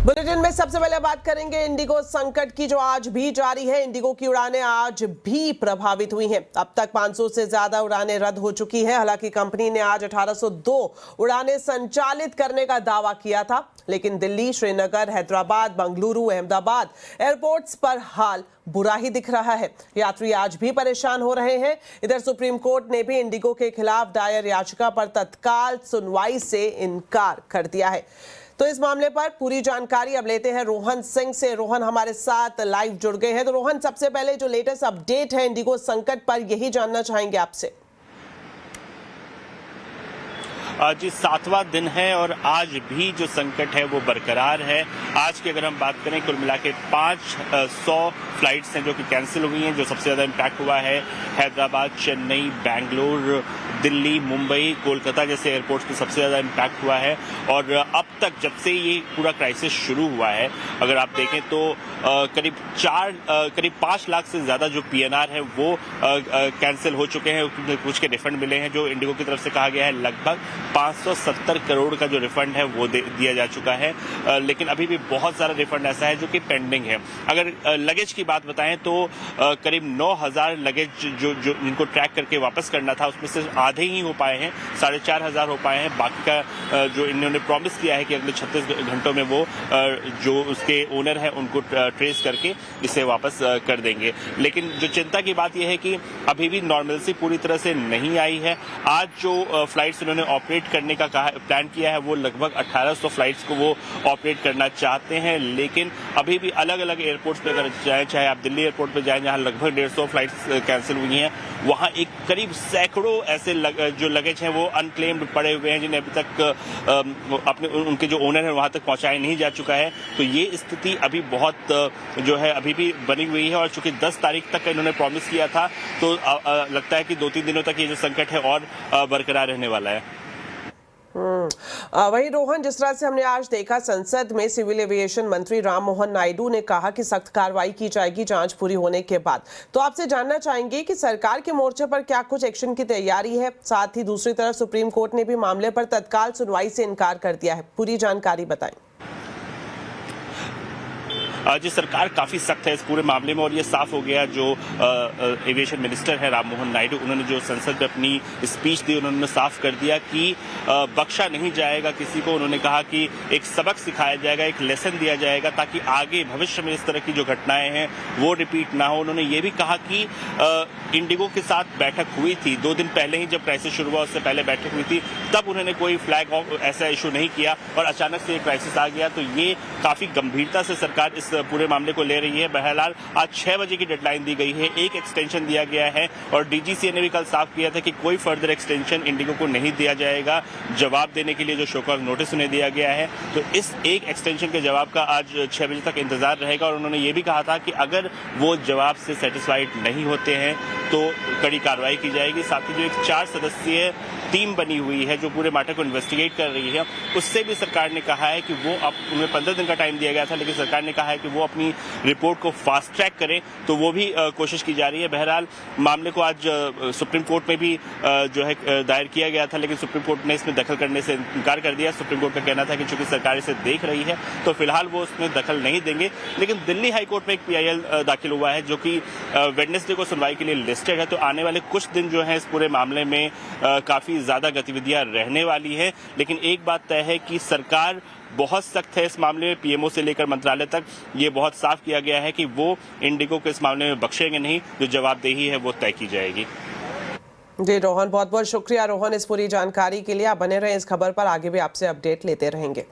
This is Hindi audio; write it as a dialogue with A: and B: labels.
A: बुलेटिन में सबसे पहले बात करेंगे इंडिगो संकट की, जो आज भी जारी है। इंडिगो की उड़ानें आज भी प्रभावित हुई हैं। अब तक 500 से ज्यादा उड़ानें रद्द हो चुकी हैं। हालांकि कंपनी ने आज 1802 उड़ानें संचालित करने का दावा किया था, लेकिन दिल्ली, श्रीनगर, हैदराबाद, बेंगलुरु, अहमदाबाद एयरपोर्ट्स पर हाल बुरा ही दिख रहा है। यात्री आज भी परेशान हो रहे हैं। इधर सुप्रीम कोर्ट ने भी इंडिगो के खिलाफ दायर याचिका पर तत्काल सुनवाई से इनकार कर दिया है। तो इस मामले पर पूरी जानकारी अब लेते हैं रोहन सिंह से। रोहन हमारे साथ लाइव जुड़ गए हैं। तो रोहन, सबसे पहले जो लेटेस्ट अपडेट है इंडिगो संकट पर, यही जानना चाहेंगे आपसे।
B: आज 7वां दिन है और आज भी जो संकट है वो बरकरार है। आज की अगर हम बात करें, कुल मिला के 500 फ्लाइट्स हैं जो कि कैंसिल हुई हैं। जो सबसे ज़्यादा इम्पैक्ट हुआ है हैदराबाद, चेन्नई, बेंगलोर, दिल्ली, मुंबई, कोलकाता जैसे एयरपोर्ट्स पे सबसे ज़्यादा इम्पैक्ट हुआ है। और अब तक जब से ये पूरा क्राइसिस शुरू हुआ है, अगर आप देखें तो करीब 5 लाख से ज़्यादा जो PNR है वो कैंसिल हो चुके हैं। कुछ के रिफंड मिले हैं। जो इंडिगो की तरफ से कहा गया है लगभग 570 करोड़ का जो रिफंड है वो दिया जा चुका है। लेकिन अभी भी बहुत सारा रिफंड ऐसा है जो कि पेंडिंग है। अगर लगेज की बात बताएं तो करीब 9000 लगेज जो जिनको ट्रैक करके वापस करना था, उसमें से आधे ही हो पाए हैं, 4500 हो पाए हैं। बाकी का जो इन्होंने प्रॉमिस किया है कि अगले 36 घंटों में वो जो उसके ओनर है उनको ट्रेस करके इसे वापस कर देंगे। लेकिन जो चिंता की बात यह है कि अभी भी नॉर्मलसी पूरी तरह से नहीं आई है। आज जो फ्लाइट्स इन्होंने ऑपरेट करने का प्लान किया है वो लगभग 1800 फ्लाइट्स को वो ऑपरेट करना चाहते हैं। लेकिन अभी भी अलग अलग एयरपोर्ट्स पे अगर जाएं, चाहे आप दिल्ली एयरपोर्ट पे जाएं जहां लगभग 150 फ्लाइट्स कैंसिल हुई हैं, वहां एक करीब सैकड़ों ऐसे जो लगेज हैं वो अनक्लेम्ड पड़े हुए हैं, जिन्हें अभी तक उनके जो ओनर है वहां तक पहुंचाया नहीं जा चुका है। तो ये स्थिति अभी बहुत जो है अभी भी बनी हुई है। और चूंकि 10 तारीख तक का इन्होंने प्रॉमिस किया था, तो लगता है कि 2-3 दिनों तक ये जो संकट है और बरकरार रहने वाला है।
A: वही रोहन, जिस तरह से हमने आज देखा, संसद में सिविल एविएशन मंत्री राम मोहन नायडू ने कहा कि सख्त कार्रवाई की जाएगी जांच पूरी होने के बाद। तो आपसे जानना चाहेंगे कि सरकार के मोर्चे पर क्या कुछ एक्शन की तैयारी है। साथ ही दूसरी तरफ सुप्रीम कोर्ट ने भी मामले पर तत्काल सुनवाई से इनकार कर दिया है। पूरी जानकारी बताएं।
B: जी, सरकार काफ़ी सख्त है इस पूरे मामले में और ये साफ हो गया। जो एविएशन मिनिस्टर है राम मोहन नायडू, उन्होंने जो संसद में अपनी स्पीच दी, उन्होंने साफ कर दिया कि बख्शा नहीं जाएगा किसी को। उन्होंने कहा कि एक सबक सिखाया जाएगा, एक लेसन दिया जाएगा, ताकि आगे भविष्य में इस तरह की जो घटनाएं हैं वो रिपीट ना हो। उन्होंने ये भी कहा कि इंडिगो के साथ बैठक हुई थी 2 दिन पहले ही, जब क्राइसिस शुरू हुआ उससे पहले बैठक हुई थी, तब उन्होंने कोई फ्लैग ऑफ ऐसा इशू नहीं किया और अचानक से ये क्राइसिस आ गया। तो ये काफ़ी गंभीरता से सरकार इस पूरे मामले को ले रही है। बहरहाल आज 6 बजे की डेडलाइन दी गई है, एक एक्सटेंशन दिया गया है और DGCA ने भी कल साफ किया था कि कोई फर्दर एक्सटेंशन इंडिगो को नहीं दिया जाएगा। जवाब देने के लिए जो शो कॉज नोटिस उन्हें दिया गया है, तो इस एक एक्सटेंशन के जवाब का आज 6 बजे तक इंतजार रहेगा। और उन्होंने ये भी कहा था कि अगर वो जवाब से सेटिस्फाइड नहीं होते हैं तो कड़ी कार्रवाई की जाएगी। साथ ही जो एक 4 सदस्यीय टीम बनी हुई है जो पूरे मैटर को इन्वेस्टिगेट कर रही है, उससे भी सरकार ने कहा है कि वो अब उन्हें 15 दिन का टाइम दिया गया था, लेकिन सरकार ने कहा है कि वो अपनी रिपोर्ट को फास्ट ट्रैक करें, तो वो भी कोशिश की जा रही है। बहरहाल मामले को आज सुप्रीम कोर्ट में भी जो है दायर किया गया था, लेकिन सुप्रीम कोर्ट ने इसमें दखल करने से इनकार कर दिया। सुप्रीम कोर्ट का कहना था कि चूंकि सरकार इसे देख रही है तो फिलहाल वो उसमें दखल नहीं देंगे। लेकिन दिल्ली हाईकोर्ट में एक PIL दाखिल हुआ है जो कि वेडनेसडे को सुनवाई के लिए लिस्टेड है। तो आने वाले कुछ दिन जो है इस पूरे मामले में काफी ज्यादा गतिविधियां रहने वाली है। लेकिन एक बात तय है कि सरकार बहुत सख्त है इस मामले में। PMO से लेकर मंत्रालय तक ये बहुत साफ किया गया है कि वो इंडिगो को इस मामले में बख्शेंगे नहीं। जो जवाबदेही है वो तय की जाएगी।
A: जी रोहन, बहुत बहुत शुक्रिया रोहन इस पूरी जानकारी के लिए। आप बने रहें इस खबर पर, आगे भी आपसे अपडेट लेते रहेंगे।